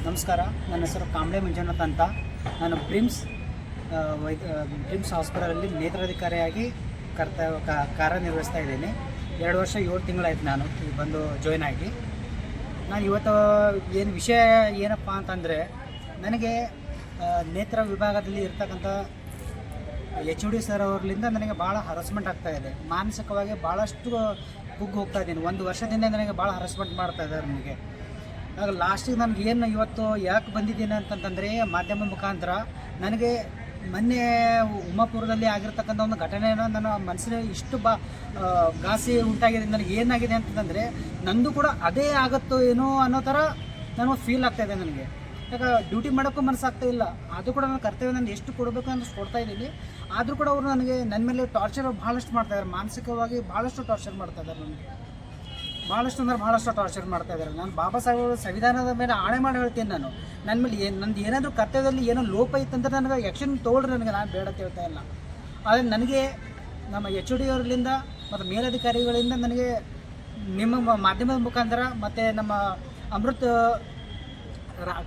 ನಮಸ್ಕಾರ. ನನ್ನ ಹೆಸರು ಕಾಂಬ್ಳೆ ಮಂಜುನಾಥ್ ಅಂತ. ನಾನು ಬ್ರಿಮ್ಸ್ ಹಾಸ್ಪಿಟಲಲ್ಲಿ ನೇತ್ರಾಧಿಕಾರಿಯಾಗಿ ಕಾರ್ಯನಿರ್ವಹಿಸ್ತಾ ಇದ್ದೀನಿ. 2 ವರ್ಷ 7 ತಿಂಗಳಾಯ್ತು ನಾನು ಬಂದು ಜಾಯ್ನ್ ಆಗಿ. ನಾನು ಇವತ್ತು ಏನು ವಿಷಯ ಏನಪ್ಪ ಅಂತಂದರೆ, ನನಗೆ ನೇತ್ರ ವಿಭಾಗದಲ್ಲಿ ಇರ್ತಕ್ಕಂಥ HOD ಸರ್ ಅವರಿಂದ ನನಗೆ ಭಾಳ ಹರಾಸ್ಮೆಂಟ್ ಆಗ್ತಾಯಿದೆ. ಮಾನಸಿಕವಾಗಿ ಭಾಳಷ್ಟು ಕುಗ್ಗಿ ಹೋಗ್ತಾ ಇದ್ದೀನಿ. 1 ವರ್ಷದಿಂದ ನನಗೆ ಭಾಳ ಹರಾಸ್ಮೆಂಟ್ ಮಾಡ್ತಾ ಇದ್ದಾರೆ ನನಗೆ. ಆಗ ಲಾಸ್ಟಿಗೆ ನನಗೆ ಏನು ಇವತ್ತು ಯಾಕೆ ಬಂದಿದ್ದೀನಿ ಅಂತಂತಂದರೆ, ಮಾಧ್ಯಮ ಮುಖಾಂತರ ನನಗೆ ಮೊನ್ನೆ ಉಮಾಪುರದಲ್ಲಿ ಆಗಿರ್ತಕ್ಕಂಥ ಒಂದು ಘಟನೆಯನ್ನು ನನ್ನ ಮನಸ್ಸಿನ ಇಷ್ಟು ಘಾಸಿ ಉಂಟಾಗಿದೆ. ನನಗೆ ಏನಾಗಿದೆ ಅಂತಂದರೆ, ನಂದು ಕೂಡ ಅದೇ ಆಗುತ್ತೋ ಏನೋ ಅನ್ನೋ ಥರ ನನಗೆ ಫೀಲ್ ಆಗ್ತಾಯಿದೆ. ನನಗೆ ಯಾಕೆ ಡ್ಯೂಟಿ ಮಾಡೋಕ್ಕೂ ಮನಸ್ಸಾಗ್ತಾ ಇಲ್ಲ. ಅದು ಕೂಡ ನನ್ನ ಕರ್ತವ್ಯ ನಾನು ಎಷ್ಟು ಕೊಡಬೇಕು ಅನ್ನೋಷ್ಟು ಕೊಡ್ತಾ ಇದ್ದೀನಿ. ಆದರೂ ಕೂಡ ಅವರು ನನಗೆ ನನ್ನ ಮೇಲೆ ಟಾರ್ಚರ್ ಭಾಳಷ್ಟು ಮಾಡ್ತಾಯಿದ್ದಾರೆ. ಮಾನಸಿಕವಾಗಿ ಭಾಳಷ್ಟು ಟಾರ್ಚರ್ ಮಾಡ್ತಾಯಿದ್ದಾರೆ. ನನಗೆ ಭಾಳಷ್ಟು ಟಾರ್ಚರ್ ಮಾಡ್ತಾಯಿದ್ದಾರೆ. ನಾನು ಬಾಬಾ ಸಾಹೇಬ್ ಸಂವಿಧಾನದ ಮೇಲೆ ಆಣೆ ಮಾಡಿ ಹೇಳ್ತೀನಿ. ನಾನು ನನ್ನ ಮೇಲೆ ನಂದು ಏನಾದರೂ ಕರ್ತವ್ಯದಲ್ಲಿ ಏನೋ ಲೋಪ ಇತ್ತಂದ್ರೆ ನನಗೆ ಆ್ಯಕ್ಷನ್ ತೊಗೊಳ್ರಿ. ನಾನು ಬೇಡ ಅಂತ ಹೇಳ್ತಾ ಇಲ್ಲ. ಆದರೆ ನನಗೆ ನಮ್ಮ HOD ಅವರಿಂದ ಮತ್ತು ಮೇಲಧಿಕಾರಿಗಳಿಂದ ನನಗೆ ನಿಮ್ಮ ಮಾಧ್ಯಮದ ಮುಖಾಂತರ ಮತ್ತು ನಮ್ಮ ಅಮೃತ್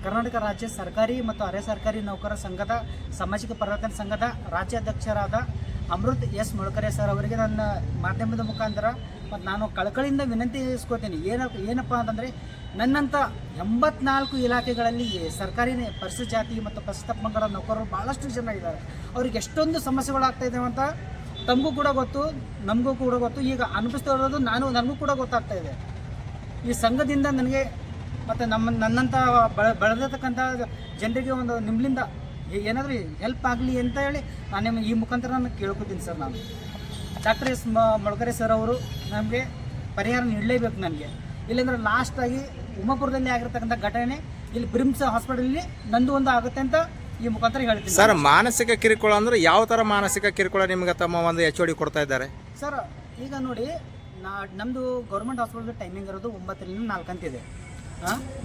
ಕರ್ನಾಟಕ ರಾಜ್ಯ ಸರ್ಕಾರಿ ಮತ್ತು ಅರೆ ಸರ್ಕಾರಿ ನೌಕರರ ಸಂಘದ ಸಾಮಾಜಿಕ ಪರಿವರ್ತನೆ ಸಂಘದ ರಾಜ್ಯಾಧ್ಯಕ್ಷರಾದ ಅಮೃತ್ ಎಸ್ ಮೊಳಕರೆ ಸರ್ ಅವರಿಗೆ ನನ್ನ ಮಾಧ್ಯಮದ ಮುಖಾಂತರ ಮತ್ತು ನಾನು ಕಳಕಳಿಯಿಂದ ವಿನಂತಿಸ್ಕೋತೀನಿ. ಏನಪ್ಪ ಅಂತಂದರೆ, ನನ್ನಂಥ 84 ಇಲಾಖೆಗಳಲ್ಲಿ ಸರ್ಕಾರಿ ಪರಿಶಿಷ್ಟ ಜಾತಿ ಮತ್ತು ಪರಿಶಿಷ್ಟ ಪಂಗಡ ನೌಕರರು ಭಾಳಷ್ಟು ಜನ ಇದ್ದಾರೆ. ಅವ್ರಿಗೆ ಎಷ್ಟೊಂದು ಸಮಸ್ಯೆಗಳಾಗ್ತಾಯಿದ್ದಾವೆ ಅಂತ ತಮಗೂ ಕೂಡ ಗೊತ್ತು, ನಮಗೂ ಕೂಡ ಗೊತ್ತು. ಈಗ ಅನುಭವಿಸ್ತಾ ಇರೋದು ನನಗೂ ಕೂಡ ಗೊತ್ತಾಗ್ತಾ ಇದೆ. ಈ ಸಂಘದಿಂದ ನನಗೆ ಮತ್ತು ನನ್ನಂಥ ಬೆಳೆದಿರ್ತಕ್ಕಂಥ ಜನರಿಗೆ ಒಂದು ನಿಮ್ಮಿಂದ ಏನಾದರೂ ಹೆಲ್ಪ್ ಆಗಲಿ ಅಂತ ಹೇಳಿ ನಾನು ನಿಮ್ಮ ಈ ಮುಖಾಂತರ ನಾನು ಕೇಳ್ಕೊತೀನಿ ಸರ್. ನಾನು ಡಾಕ್ಟರ್ ಎಸ್ ಮೊಳಕರೆ ಸರ್ ಅವರು ನಮಗೆ ಪರಿಹಾರ ನೀಡಲೇಬೇಕು ನನಗೆ. ಇಲ್ಲಾಂದರೆ ಲಾಸ್ಟಾಗಿ ಉಮಾಪುರದಲ್ಲಿ ಆಗಿರ್ತಕ್ಕಂಥ ಘಟನೆ ಇಲ್ಲಿ ಬ್ರಿಮ್ಸ್ ಹಾಸ್ಪಿಟಲಲ್ಲಿ ನಂದು ಒಂದು ಆಗುತ್ತೆ ಅಂತ ಈ ಮುಖಾಂತರ ಹೇಳ್ತೀನಿ ಸರ್. ಮಾನಸಿಕ ಕಿರುಕುಳ ಅಂದರೆ ಯಾವ ಥರ ಮಾನಸಿಕ ಕಿರುಕುಳ ನಿಮಗೆ ತಮ್ಮ ಒಂದು HOD ಕೊಡ್ತಾ ಇದ್ದಾರೆ ಸರ್? ಈಗ ನೋಡಿ, ನಮ್ಮದು ಗೌರ್ಮೆಂಟ್ ಹಾಸ್ಪಿಟಲ್ ಟೈಮಿಂಗ್ ಇರೋದು 9ರಿಂದ 4 ಅಂತಿದೆ.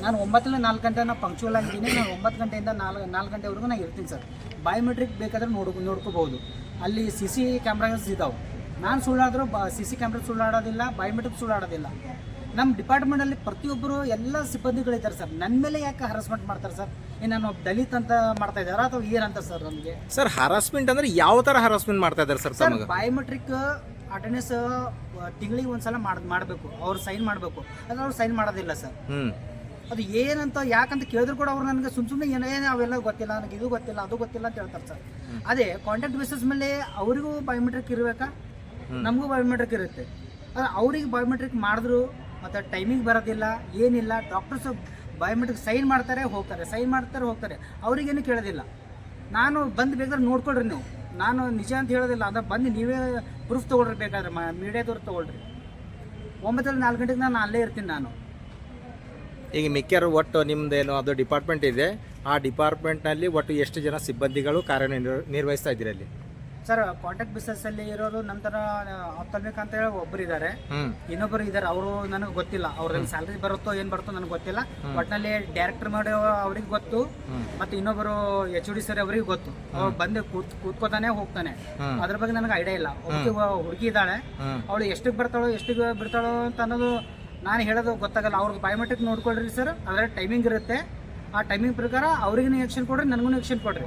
ನಾನು 9ರಿಂದ 4 ಗಂಟೆ ನಾನು ಪಂಕ್ಚುವಲ್ ಆಗಿದ್ದೀನಿ. ನಾನು 9 ಗಂಟೆಯಿಂದ 4 ಗಂಟೆವರೆಗೂ ನಾನು ಇರ್ತೀನಿ ಸರ್. ಬಯೋಮೆಟ್ರಿಕ್ ಬೇಕಾದ್ರೆ ನೋಡ್ಕೋಬೋದು. ಅಲ್ಲಿ CC ಕ್ಯಾಮ್ರಾಸ್ ಇದ್ದಾವೆ. ನಾನು ಸುಳ್ಳಾದರೂ CC ಕ್ಯಾಮ್ರಾ ಸುಳ್ಳಾಡೋದಿಲ್ಲ, ಬಯೋಮೆಟ್ರಿಕ್ ಸುಳ್ಳಾಡೋದಿಲ್ಲ. ನಮ್ಮ ಡಿಪಾರ್ಟ್ಮೆಂಟಲ್ಲಿ ಪ್ರತಿಯೊಬ್ಬರು ಎಲ್ಲ ಸಿಬ್ಬಂದಿಗಳಿದ್ದಾರೆ ಸರ್. ನನ್ನ ಮೇಲೆ ಯಾಕೆ ಹರಾಸ್ಮೆಂಟ್ ಮಾಡ್ತಾರೆ ಸರ್? ನಾನು ದಲಿತ್ ಅಂತ ಮಾಡ್ತಾ ಇದ್ದಾರಾ ಅಥವಾ ಏನಂತ ಸರ್? ನನಗೆ ಸರ್ ಹರಾಸ್ಮೆಂಟ್ ಅಂದರೆ ಯಾವ ಥರ ಹರಾಸ್ಮೆಂಟ್ ಮಾಡ್ತಾ ಇದ್ದಾರೆ ಸರ್? ಸರ್, ಬಯೋಮೆಟ್ರಿಕ್ ಅಟೆಂಡೆನ್ಸ್ ತಿಂಗಳಿಗೆ ಒಂದ್ಸಲ ಮಾಡಬೇಕು. ಅವ್ರು ಸೈನ್ ಮಾಡಬೇಕು. ಆದರೆ ಅವ್ರು ಸೈನ್ ಮಾಡೋದಿಲ್ಲ ಸರ್. ಅದು ಏನಂತ ಯಾಕಂತ ಕೇಳಿದ್ರು ಕೂಡ ಅವ್ರು ನನಗೆ ಸುಮ್ಮನೆ ಏನೇ ಅವೆಲ್ಲ ಗೊತ್ತಿಲ್ಲ, ನನಗೆ ಇದು ಗೊತ್ತಿಲ್ಲ, ಅದು ಗೊತ್ತಿಲ್ಲ ಅಂತ ಹೇಳ್ತಾರೆ ಸರ್. ಅದೇ ಕಾಂಟ್ಯಾಕ್ಟ್ ಬೇಸಿಸ್ ಮೇಲೆ ಅವರಿಗೂ ಬಯೋಮೆಟ್ರಿಕ್ ಇರಬೇಕಾ, ನಮಗೂ ಬಯೋಮೆಟ್ರಿಕ್ ಇರುತ್ತೆ. ಆದರೆ ಅವ್ರಿಗೆ ಬಯೋಮೆಟ್ರಿಕ್ ಮಾಡಿದ್ರು ಮತ್ತು ಟೈಮಿಂಗ್ ಬರೋದಿಲ್ಲ, ಏನಿಲ್ಲ. ಡಾಕ್ಟರ್ಸ್ ಬಯೋಮೆಟ್ರಿಕ್ ಸೈನ್ ಮಾಡ್ತಾರೆ ಹೋಗ್ತಾರೆ. ಅವ್ರಿಗೇನು ಕೇಳೋದಿಲ್ಲ. ನಾನು ಬಂದು ಬೇಕಾದ್ರೆ ನೋಡ್ಕೊಳ್ರಿ ನೀವು, ನಾನು ನಿಜ ಅಂತ ಹೇಳೋದಿಲ್ಲ. ಅದ ಬಂದು ನೀವೇ ಪ್ರೂಫ್ ತೊಗೊಳ್ರಿ, ಬೇಕಾದ್ರೆ ಮೀಡಿಯಾದವ್ರು ತೊಗೊಳ್ರಿ. 9ರಿಂದ 4 ಗಂಟೆಗೆ ನಾನು ಅಲ್ಲೇ ಇರ್ತೀನಿ. ನಾನು ಈಗ ಮಿಕ್ಕರು ಒಟ್ಟು ನಿಮ್ಮದೇನು ಅದು ಡಿಪಾರ್ಟ್ಮೆಂಟ್ ಇದೆ, ಆ ಡಿಪಾರ್ಟ್ಮೆಂಟ್ನಲ್ಲಿ ಒಟ್ಟು ಎಷ್ಟು ಜನ ಸಿಬ್ಬಂದಿಗಳು ಕಾರ್ಯನಿರ್ವಹಿಸ್ತಾ ಇದ್ದೀರಿ ಅಲ್ಲಿ? ಸರ್, ಕಾಂಟ್ಯಾಕ್ಟ್ ಬೇಸಿಸ್ ಅಲ್ಲಿ ಇರೋರು ನಂತರ ಆಪ್ತಲ್ಮಿಕ್ ಅಂತ ಹೇಳಿ ಒಬ್ಬರು ಇದ್ದಾರೆ, ಇನ್ನೊಬ್ಬರು ಇದ್ದಾರೆ. ಅವರು ನನಗೆ ಗೊತ್ತಿಲ್ಲ. ಅವ್ರಿಗೆ ಸ್ಯಾಲ್ರಿ ಬರುತ್ತೋ ಏನು ಬರುತ್ತೋ ನನಗೆ ಗೊತ್ತಿಲ್ಲ. ಒಟ್ಟಿನಲ್ಲಿ ಡೈರೆಕ್ಟರ್ ಮಾಡಿ ಅವ್ರಿಗೆ ಗೊತ್ತು, ಮತ್ತು ಇನ್ನೊಬ್ಬರು HOD ಸರ್ ಅವರಿಗೆ ಗೊತ್ತು. ಅವ್ರು ಬಂದು ಕೂತ್ಕೋತಾನೆ ಹೋಗ್ತಾನೆ. ಅದ್ರ ಬಗ್ಗೆ ನನಗೆ ಐಡಿಯಾ ಇಲ್ಲ. ಹುಡುಗಿ ಇದ್ದಾಳೆ, ಅವಳು ಎಷ್ಟಕ್ಕೆ ಬರ್ತಾಳೋ ಎಷ್ಟಿಗೆ ಬಿಡ್ತಾಳೋ ಅಂತ ಅನ್ನೋದು ನಾನು ಹೇಳೋದು ಗೊತ್ತಾಗಲ್ಲ. ಅವ್ರಿಗೆ ಬಯೋಮೆಟ್ರಿಕ್ ನೋಡ್ಕೊಳ್ರಿ ಸರ್. ಅದರ ಟೈಮಿಂಗ್ ಇರುತ್ತೆ. ಆ ಟೈಮಿಂಗ್ ಪ್ರಕಾರ ಅವ್ರಿಗೂ ಆ್ಯಕ್ಷನ್ ಕೊಡ್ರಿ, ನನಗೂ ಆ್ಯಕ್ಷನ್ ಕೊಡ್ರಿ.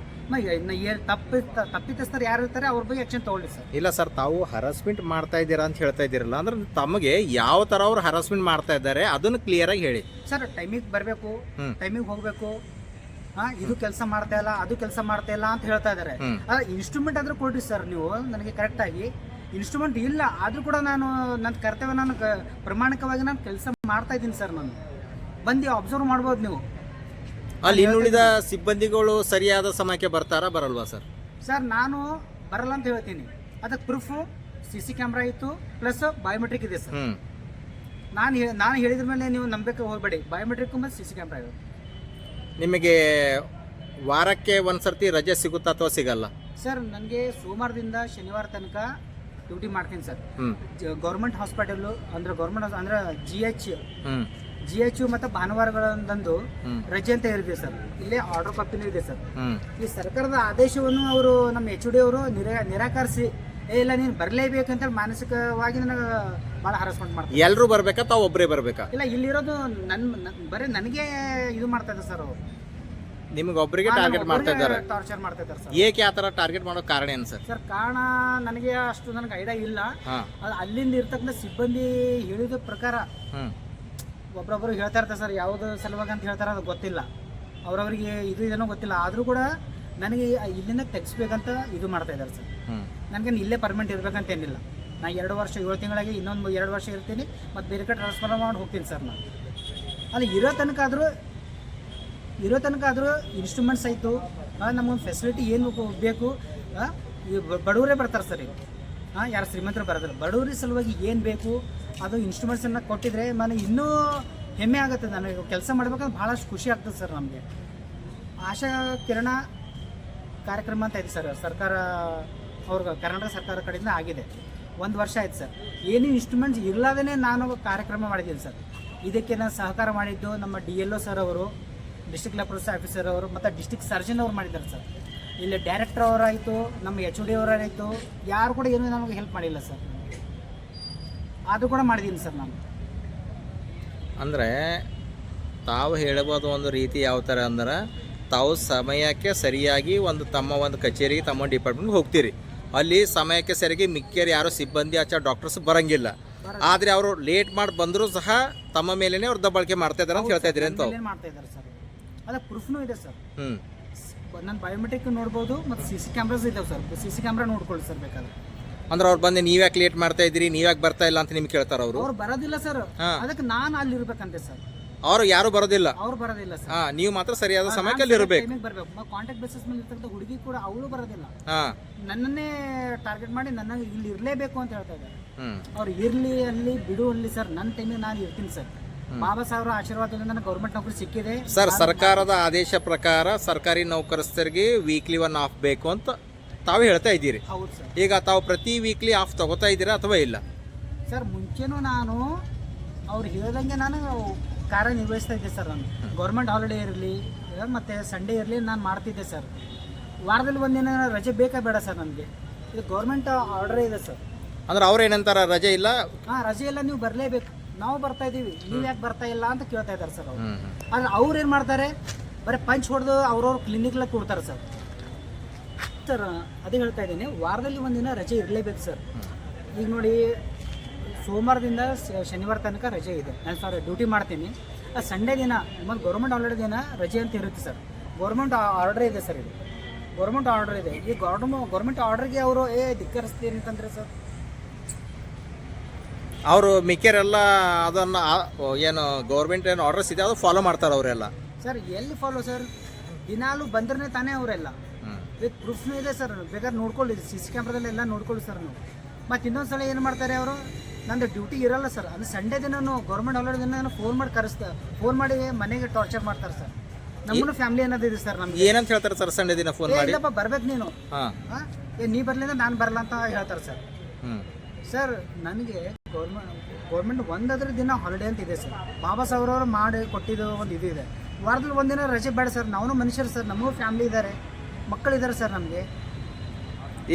ತಪ್ಪಿತಸ್ಥರು ಯಾರು ಇರ್ತಾರೆ ಅವ್ರ ಬಗ್ಗೆ ಆ್ಯಕ್ಷನ್ ತೊಗೊಳ್ಳಿ ಸರ್. ಇಲ್ಲ ಸರ್, ತಾವು ಹರಾಸ್ಮೆಂಟ್ ಮಾಡ್ತಾ ಇದ್ದೀರಾ ಅಂತ ಹೇಳ್ತಾ ಇದ್ದೀರಲ್ಲ, ಅಂದ್ರೆ ತಮಗೆ ಯಾವ ಥರ ಅವ್ರು ಹರಾಸ್ಮೆಂಟ್ ಮಾಡ್ತಾ ಇದ್ದಾರೆ ಅದನ್ನು ಕ್ಲಿಯರಾಗಿ ಹೇಳಿ ಸರ್. ಟೈಮಿಗೆ ಬರಬೇಕು, ಟೈಮಿಗೆ ಹೋಗಬೇಕು, ಇದು ಕೆಲಸ ಮಾಡ್ತಾ ಇಲ್ಲ, ಅದು ಕೆಲಸ ಮಾಡ್ತಾ ಇಲ್ಲ ಅಂತ ಹೇಳ್ತಾ ಇದ್ದಾರೆ. ಇನ್ಸ್ಟ್ರೂಮೆಂಟ್ ಆದರೂ ಕೊಡ್ರಿ ಸರ್ ನೀವು ನನಗೆ ಕರೆಕ್ಟಾಗಿ. ಇನ್ಸ್ಟ್ರೂಮೆಂಟ್ ಇಲ್ಲ ಆದರೂ ಕೂಡ ನಾನು ನನ್ನ ಕರ್ತವ್ಯ ನಾನು ಪ್ರಾಮಾಣಿಕವಾಗಿ ನಾನು ಕೆಲಸ ಮಾಡ್ತಾ ಇದ್ದೀನಿ ಸರ್. ನಾನು ಬಂದು ಅಬ್ಸರ್ವ್ ಮಾಡ್ಬೋದು ನೀವು. ಅಲ್ಲಿ ಇನ್ನುಳಿದ ಸಿಬ್ಬಂದಿಗಳು ಸರಿಯಾದ ಸಮಯಕ್ಕೆ ಬರ್ತಾರಾ ಬರಲ್ವಾ ಸರ್? ಸರ್, ನಾನು ಬರಲ್ಲ ಅಂತ ಹೇಳ್ತೀನಿ. ಅದಕ್ಕೆ ಪ್ರೂಫು CC ಕ್ಯಾಮ್ರಾ ಇತ್ತು, ಪ್ಲಸ್ ಬಯೋಮೆಟ್ರಿಕ್ ಇದೆ ಸರ್. ನಾನು ಹೇಳಿದ್ರ ಮೇಲೆ ನೀವು ನಂಬಕ್ಕೆ ಹೋಗಬೇಡಿ. ಬಯೋಮೆಟ್ರಿಕ್ ಮತ್ತು CC ಕ್ಯಾಮ್ರಾ ಇದೆ. ನಿಮಗೆ ವಾರಕ್ಕೆ ಒಂದ್ಸರ್ತಿ ರಜೆ ಸಿಗುತ್ತಾ ಅಥವಾ ಸಿಗಲ್ಲ? ಸರ್, ನನಗೆ ಸೋಮವಾರದಿಂದ ಶನಿವಾರ ತನಕ ಡ್ಯೂಟಿ ಮಾಡ್ತೀನಿ ಸರ್. ಗೌರ್ಮೆಂಟ್ ಹಾಸ್ಪಿಟಲ್ ಅಂದ್ರೆ GH ಮತ್ತು ಭಾನುವಾರಗಳಂದು ರಜೆ ಅಂತ ಇರುತ್ತೆ ಸರ್. ಇಲ್ಲೇ ಆರ್ಡರ್ ಕಾಪಿನೂ ಇದೆ ಸರ್. ಈ ಸರ್ಕಾರದ ಆದೇಶವನ್ನು ಅವರು ನಮ್ಮ HOD ಅವರು ನಿರಾಕರಿಸಿ, ಇಲ್ಲ ನೀನು ಬರಲೇಬೇಕಂತ ಮಾನಸಿಕವಾಗಿ ನನಗೆ ಭಾಳ ಹರಾಸ್ಮೆಂಟ್ ಮಾಡ್ತಾರೆ. ಎಲ್ಲರೂ ಬರ್ಬೇಕಾ ತಾವು ಒಬ್ಬರೇ ಬರ್ಬೇಕಾ? ಇಲ್ಲ, ಇಲ್ಲಿರೋದು ಬರೀ ನನಗೆ ಇದು ಮಾಡ್ತಾ ಇದ್ದಾರೆ ಸರ್. ಅವರು ನಿಮ್ಗೆ ಒಬ್ಬರಿಗೆ ಟಾರ್ಗೆಟ್ ಮಾಡ್ತಾ ಇದ್ದಾರೆ, ಟಾರ್ಚರ್ ಮಾಡ್ತಾ ಇದ್ದಾರೆ ಸರ್. ಏಕೆ ಆ ಥರ ಟಾರ್ಗೆಟ್ ಮಾಡೋ ಕಾರಣ ಏನು ಸರ್? ಸರ್ ಕಾರಣ ನನಗೆ ಅಷ್ಟು ನನಗೆ ಐಡಿಯಾ ಇಲ್ಲ. ಹಾಂ, ಅದು ಅಲ್ಲಿಂದ ಇರ್ತಕ್ಕಂಥ ಸಿಬ್ಬಂದಿ ಹೇಳಿದ ಪ್ರಕಾರ ಒಬ್ರೊಬ್ರು ಹೇಳ್ತಾ ಇರ್ತಾರೆ ಸರ್. ಯಾವುದು ಸಲುವಾಗಿ ಅಂತ ಹೇಳ್ತಾರೆ ಅದು ಗೊತ್ತಿಲ್ಲ, ಅವ್ರವ್ರಿಗೆ ಇದು ಇದೇನೋ ಗೊತ್ತಿಲ್ಲ. ಆದರೂ ಕೂಡ ನನಗೆ ಇಲ್ಲಿಂದ ತೆಗಿಸ್ಬೇಕಂತ ಇದು ಮಾಡ್ತಾ ಇದ್ದಾರೆ ಸರ್. ನನಗೆ ಇಲ್ಲೇ ಪರ್ಮನೆಂಟ್ ಇರ್ಬೇಕಂತ ಏನಿಲ್ಲ. ನಾನು 2 ವರ್ಷ 7 ತಿಂಗಳಾಗಿ ಇನ್ನೊಂದು 2 ವರ್ಷ ಇರ್ತೀನಿ, ಮತ್ತು ಬೇರೆ ಕಡೆ ಟ್ರಾನ್ಸ್ಫರ್ ಮಾಡಿ ಹೋಗ್ತೀನಿ ಸರ್. ನಾನು ಅಲ್ಲಿ ಇರೋ ತನಕ ಆದರೂ ಇನ್ಸ್ಟ್ರೂಮೆಂಟ್ಸ್ ಆಯಿತು, ನಮಗೊಂದು ಫೆಸಿಲಿಟಿ ಏನು ಬೇಕು. ಈ ಬಡವರೇ ಬರ್ತಾರೆ ಸರ್. ಈಗ ಯಾರು ಶ್ರೀಮಂತರು ಬರೋದಿಲ್ಲ. ಬಡವರ ಸಲುವಾಗಿ ಏನು ಬೇಕು ಅದು ಇನ್ಸ್ಟ್ರೂಮೆಂಟ್ಸನ್ನು ಕೊಟ್ಟಿದ್ರೆ ನನಗೆ ಇನ್ನೂ ಹೆಮ್ಮೆ ಆಗುತ್ತೆ. ನನಗೆ ಕೆಲಸ ಮಾಡ್ಬೇಕಂದ್ರೆ ಭಾಳಷ್ಟು ಖುಷಿ ಆಗ್ತದೆ ಸರ್. ನಮಗೆ ಆಶಾ ಕಿರಣ ಕಾರ್ಯಕ್ರಮ ಅಂತ ಇದೆ ಸರ್, ಸರ್ಕಾರ ಕರ್ನಾಟಕ ಸರ್ಕಾರ ಕಡೆಯಿಂದ ಆಗಿದೆ. 1 ವರ್ಷ ಆಯ್ತು ಸರ್. ಏನೂ ಇನ್ಸ್ಟ್ರೂಮೆಂಟ್ಸ್ ಇರಲಾದೇ ನಾನು ಕಾರ್ಯಕ್ರಮ ಮಾಡಿದ್ದೀನಿ ಸರ್. ಇದಕ್ಕೆ ನಾನು ಸಹಕಾರ ಮಾಡಿದ್ದು ನಮ್ಮ DLO ಸರ್ ಅವರು, ಡಿಸ್ಟ್ರಿಕ್ಟ್ ಲೆಪ್ರಸಿ ಆಫೀಸರ್ ಅವರು, ಮತ್ತು ಡಿಸ್ಟ್ರಿಕ್ಟ್ ಸರ್ಜನ್ ಅವರು ಮಾಡಿದ್ದಾರೆ ಸರ್. ಇಲ್ಲಿ ಡೈರೆಕ್ಟರ್ ಅವರಾಯಿತು, ನಮ್ಮ HOD ಅವರಾಯಿತು, ಯಾರು ಕೂಡ ಏನೂ ನಮಗೆ ಹೆಲ್ಪ್ ಮಾಡಿಲ್ಲ ಸರ್. ಅದು ಕೂಡ ಮಾಡಿದ್ದೀನಿ ಸರ್ ನಾನು. ಅಂದರೆ ತಾವು ಹೇಳಬಹುದು ಒಂದು ರೀತಿ ಯಾವ ಥರ ಅಂದ್ರೆ, ತಾವು ಸಮಯಕ್ಕೆ ಸರಿಯಾಗಿ ತಮ್ಮ ಒಂದು ಕಚೇರಿಗೆ ತಮ್ಮ ಡಿಪಾರ್ಟ್ಮೆಂಟ್ಗೆ ಹೋಗ್ತೀರಿ. ಅಲ್ಲಿ ಸಮಯಕ್ಕೆ ಸರಿಯಾಗಿ ಮಿಕ್ಕಿಯರು ಯಾರು ಸಿಬ್ಬಂದಿ ಆಚೆ ಡಾಕ್ಟರ್ಸ್ ಬರಂಗಿಲ್ಲ. ಆದರೆ ಅವರು ಲೇಟ್ ಮಾಡಿ ಬಂದರೂ ಸಹ ತಮ್ಮ ಮೇಲೇ ಅವ್ರು ದಬ್ಬಾಳಿಕೆ ಮಾಡ್ತಾ ಇದ್ದಾರೆ ಅಂತ ಹೇಳ್ತಾ ಇದ್ದೀರಿ ಅಂತ ಮಾಡ್ತಾ ಇದ್ದಾರೆ ಸರ್. ಅದಕ್ಕೆ ಪ್ರೂಫ್ನೂ ಇದೆ ಸರ್. ನನ್ನ ಬಯೋಮೆಟ್ರಿಕ್ ನೋಡ್ಬೋದು, ಮತ್ತು CC ಕ್ಯಾಮ್ರಾಸ್ ಇದಾವೆ ಸರ್. CC ಕ್ಯಾಮ್ರಾ ನೋಡ್ಕೊಳ್ಳಿ ಸರ್ ಬೇಕಾದ್ರೆ. ಅಂದ್ರೆ ಅವ್ರು ಬಂದು ನೀವ್ಯಾಕೆ ಲೇಟ್ ಮಾಡ್ತಾ ಇದ್ದೀರಿ, ನೀವ್ಯಾಕೆ ಬರ್ತಾ ಇಲ್ಲ ಅಂತ ನಿಮ್ಗೆ ಕೇಳ್ತಾರೆ ಅವರು. ಅವ್ರು ಬರೋದಿಲ್ಲ ಸರ್. ಅದಕ್ಕೆ ನಾನು ಅಲ್ಲಿ ಇರ್ಬೇಕಂತೆ ಸರ್. ಅವರು ಯಾರು ಬರೋದಿಲ್ಲ, ಅವ್ರು ಬರೋದಿಲ್ಲ ಸರ್. ನೀವು ಮಾತ್ರ ಸರಿಯಾದ ಸಮಯಕ್ಕೆ ಅಲ್ಲಿ ಇರಬೇಕು. ಬರಬೇಕು. ಕಾಂಟ್ಯಾಕ್ಟ್ ಬೇಸಿಸ್ ಮೇಲೆ ಇರ್ತಕ್ಕಂಥ ಹುಡುಗಿ ಕೂಡ ಅವಳು ಬರೋದಿಲ್ಲ. ನನ್ನನ್ನೇ ಟಾರ್ಗೆಟ್ ಮಾಡಿ ನನ್ನ ಇಲ್ಲಿ ಇರಲೇಬೇಕು ಅಂತ ಹೇಳ್ತಾ ಇದ್ದಾರೆ. ಅವ್ರು ಇರ್ಲಿ ಅಲ್ಲಿ ಬಿಡು ಅಲ್ಲಿ ಸರ್, ನನ್ನ ಟೈಮಿಗೆ ನಾನು ಇರ್ತೀನಿ ಸರ್. ಬಾಬಾ ಸಾಹೇಬ್ರ ಆಶೀರ್ವಾದದಿಂದ ನನಗೆ ಗೌರ್ಮೆಂಟ್ ನೌಕರಿ ಸಿಕ್ಕಿದೆ ಸರ್. ಸರ್ಕಾರದ ಆದೇಶ ಪ್ರಕಾರ ಸರ್ಕಾರಿ ನೌಕರಸ್ಥರಿಗೆ ವೀಕ್ಲಿ 1 ಆಫ್ ಬೇಕು ಅಂತ ತಾವು ಹೇಳ್ತಾ ಇದ್ದೀರಿ. ಹೌದು ಸರ್. ಈಗ ತಾವು ಪ್ರತಿ ವೀಕ್ಲಿ ಆಫ್ ತಗೋತಾ ಇದ್ದೀರಾ ಅಥವಾ ಇಲ್ಲ? ಸರ್ ಮುಂಚೆನೂ ನಾನು ಅವ್ರು ಹೇಳ್ದಂಗೆ ನಾನು ಕಾರ್ಯನಿರ್ವಹಿಸ್ತಾ ಇದ್ದೆ ಸರ್. ನಾನು ಗೌರ್ಮೆಂಟ್ ಹಾಲಿಡೇ ಇರಲಿ ಮತ್ತು ಸಂಡೇ ಇರಲಿ ನಾನು ಮಾಡ್ತಿದ್ದೆ ಸರ್. ವಾರದಲ್ಲಿ ಒಂದಿನ ರಜೆ ಬೇಕಾ ಬೇಡ ಸರ್ ನನಗೆ? ಇದು ಗೌರ್ಮೆಂಟ್ ಆರ್ಡರೇ ಇದೆ ಸರ್. ಅಂದ್ರೆ ಅವ್ರು ಏನಂತಾರ, ರಜೆ ಇಲ್ಲ? ರಜೆ ಇಲ್ಲ, ನೀವು ಬರಲೇಬೇಕು. ನಾವು ಬರ್ತಾ ಇದ್ದೀವಿ, ನೀವು ಯಾಕೆ ಬರ್ತಾ ಇಲ್ಲ ಅಂತ ಕೇಳ್ತಾ ಇದ್ದಾರೆ ಸರ್ ಅವರು. ಆದರೆ ಅವ್ರು ಏನು ಮಾಡ್ತಾರೆ, ಬರೀ ಪಂಚ್ ಹೊಡೆದು ಅವ್ರವ್ರ ಕ್ಲಿನಿಕ್ಲಾಗ ಕೊಡ್ತಾರೆ ಸರ್. ಸರ್ ಅದೇ ಹೇಳ್ತಾ ಇದ್ದೀನಿ, ವಾರದಲ್ಲಿ ಒಂದಿನ ರಜೆ ಇರಲೇಬೇಕು ಸರ್. ಈಗ ನೋಡಿ, ಸೋಮವಾರದಿಂದ ಶನಿವಾರ ತನಕ ರಜೆ ಇದೆ. ನಾನು ಡ್ಯೂಟಿ ಮಾಡ್ತೀನಿ. ಸಂಡೇ ದಿನ ಮತ್ತು ಗೌರ್ಮೆಂಟ್ ಹಾಲಿಡೇ ದಿನ ರಜೆ ಅಂತ ಇರುತ್ತೆ ಸರ್. ಗೌರ್ಮೆಂಟ್ ಆರ್ಡರ್ ಇದೆ ಸರ್. ಇದು ಗೌರ್ಮೆಂಟ್ ಆರ್ಡರ್ ಇದೆ. ಈ ಗೌರ್ಮೆಂಟ್ ಆರ್ಡರ್ಗೆ ಅವರು ಧಿಕ್ಕರಿಸ್ತೀನಿ ಅಂತಂದರೆ ಸರ್, ಅವರು ಮಿಕ್ಕೆರೆಲ್ಲ ಅದನ್ನು ಏನು ಗೌರ್ಮೆಂಟ್ ಏನು ಆರ್ಡರ್ಸ್ ಇದೆ ಅದು ಫಾಲೋ ಮಾಡ್ತಾರೆ ಅವರೆಲ್ಲ ಸರ್. ಎಲ್ಲಿ ಫಾಲೋ ಸರ್? ದಿನಾಲೂ ಬಂದ್ರೆ ತಾನೇ ಅವರೆಲ್ಲ. ವಿತ್ ಪ್ರೂಫ್ನೂ ಇದೆ ಸರ್. ಬೇಕಾದ್ರೆ ನೋಡ್ಕೊಳ್ಳಿ, CC ಕ್ಯಾಮ್ರಾದಲ್ಲಿ ಎಲ್ಲ ನೋಡ್ಕೊಳ್ಳಿ ಸರ್ ನೀವು. ಮತ್ತು ಇನ್ನೊಂದು ಸಲ ಏನು ಮಾಡ್ತಾರೆ ಅವರು, ನಂದು ಡ್ಯೂಟಿ ಇರಲ್ಲ ಸರ್. ಅದು ಸಂಡೇ ದಿನ ಗೌರ್ಮೆಂಟ್ ಹಾಲಿಡೇ ದಿನ ಫೋನ್ ಮಾಡಿ ಮನೆಗೆ ಟಾರ್ಚರ್ ಮಾಡ್ತಾರೆ ಸರ್. ನಮ್ಮನ್ನು ಫ್ಯಾಮಿಲಿ ಅನ್ನೋದಿದೆ ಸರ್. ನಮ್ಗೆ ಏನಂತ ಹೇಳ್ತಾರೆ ಸರ್ ಸಂಡೇ ದಿನ ಫೋನ್ ಮಾಡಿ? ಇಲ್ಲಪ್ಪ ಬರ್ಬೇಕು ನೀನು, ನೀ ಬರಲಿಲ್ಲ ನಾನು ಬರಲ್ಲ ಅಂತ ಹೇಳ್ತಾರೆ ಸರ್. ಸರ್ ನನಗೆ ಗೌರ್ಮೆಂಟ್ ಒಂದಾದ್ರ ದಿನ ಹಾಲಿಡೇ ಅಂತ ಇದೆ ಸರ್. ಬಾಬಾ ಸಾಹೇಬ್ ಅವರು ಮಾಡಿ ಕೊಟ್ಟಿದ್ದು ಒಂದು ಇದು ಇದೆ. ವಾರದಲ್ಲಿ ಒಂದಿನ ರಜೆ ಬೇಡ ಸರ್. ನಾವು ಮನುಷ್ಯರು ಸರ್, ನಮಗೂ ಫ್ಯಾಮಿಲಿ ಇದ್ದಾರೆ, ಮಕ್ಕಳಿದ್ದಾರೆ ಸರ್ ನಮಗೆ.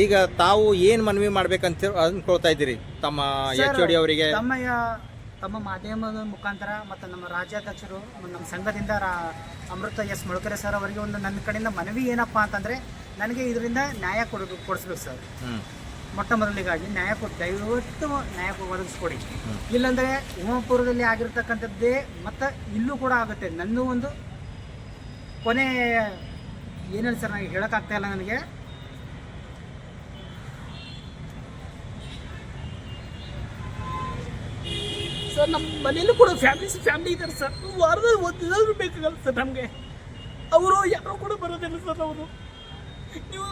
ಈಗ ತಾವು ಏನು ಮನವಿ ಮಾಡ್ಬೇಕಂತ ಅನ್ಕೊಳ್ತಾ ಇದ್ದೀರಿ ತಮ್ಮ HOD ಅವರಿಗೆ? ತಮ್ಮ ಮಾಧ್ಯಮದ ಮುಖಾಂತರ ಮತ್ತು ನಮ್ಮ ರಾಜ್ಯಾಧ್ಯಕ್ಷರು, ನಮ್ಮ ಸಂಘದಿಂದ ಅಮೃತ S ಮೊಳಕೆರೆ ಸರ್ ಅವರಿಗೆ ಒಂದು ನನ್ನ ಕಡೆಯಿಂದ ಮನವಿ ಏನಪ್ಪ ಅಂತಂದರೆ, ನನಗೆ ಇದರಿಂದ ನ್ಯಾಯ ಕೊಡಿಸ್ಬೇಕು ಸರ್. ಮೊಟ್ಟ ಮೊದಲಿಗಾಗಿ ದಯವಿಟ್ಟು ನ್ಯಾಯ ಒದಗಿಸ್ಕೊಡಿ. ಇಲ್ಲಾಂದರೆ ಉಮಾಪುರದಲ್ಲಿ ಆಗಿರ್ತಕ್ಕಂಥದ್ದೇ ಮತ್ತು ಇಲ್ಲೂ ಕೂಡ ಆಗುತ್ತೆ. ನನ್ನದು ಒಂದು ಕೊನೆ ಏನಿಲ್ಲ ಸರ್, ನನಗೆ ಹೇಳೋಕ್ಕಾಗ್ತಾ ಇಲ್ಲ ನನಗೆ. ಸರ್ ನಮ್ಮ ಮನೆಯಲ್ಲೂ ಕೂಡ ಫ್ಯಾಮಿಲಿ ಇದ್ದಾರೆ ಸರ್. ವಾರದಲ್ಲಿ ಒಂದು ದಿನ ಬೇಕಾಗಲ್ಲ ಸರ್ ನಮಗೆ. ಅವರು ಯಾರು ಕೂಡ ಬರೋದಿಲ್ಲ ಸರ್. ಅವರು ನೀವು